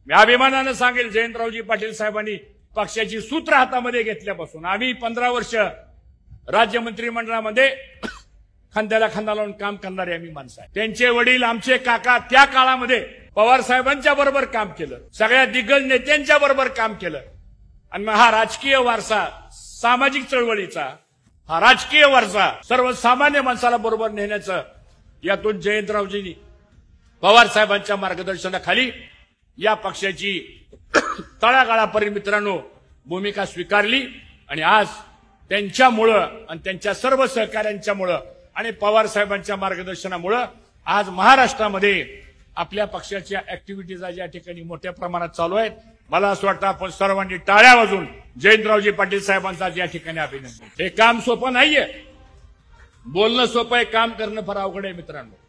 मी अभिमानानं सांगेल, जयंतरावजी पाटील साहेबांनी पक्षाची सूत्र हातामध्ये घेतल्यापासून आम्ही 15 वर्ष राज्य मंत्रिमंडळामध्ये खांद्याला खांदा लावून काम करणारे आम्ही माणसं आहे। त्यांचे वडील, आमचे काका त्या काळामध्ये पवार साहेबांच्या बरोबर काम केलं, सगळ्या दिग्गज नेत्यांच्या बरोबर काम केलं। आणि हा राजकीय वारसा, सामाजिक चळवळीचा हा राजकीय वारसा सर्वसामान्य माणसाला बरोबर नेण्याचं यातून जयंतरावजींनी पवार साहेबांच्या मार्गदर्शनाखाली या पक्षाची तळागाळापर्यंत मित्रांनो भूमिका स्वीकारली। आणि आज त्यांच्यामुळं आणि त्यांच्या सर्व सहकाऱ्यांच्यामुळं आणि पवार साहेबांच्या मार्गदर्शनामुळं आज महाराष्ट्रामध्ये आपल्या पक्षाच्या ऍक्टिव्हिटीज या ठिकाणी मोठ्या प्रमाणात चालू आहेत। मला असं वाटतं आपण सर्वांनी टाळ्या वाजवून जयंतरावजी पाटील साहेबांचा या ठिकाणी अभिनंदन। हे काम सोपं नाहीये, बोलणं सोपं आहे, काम करणं फार अवघड आहे मित्रांनो।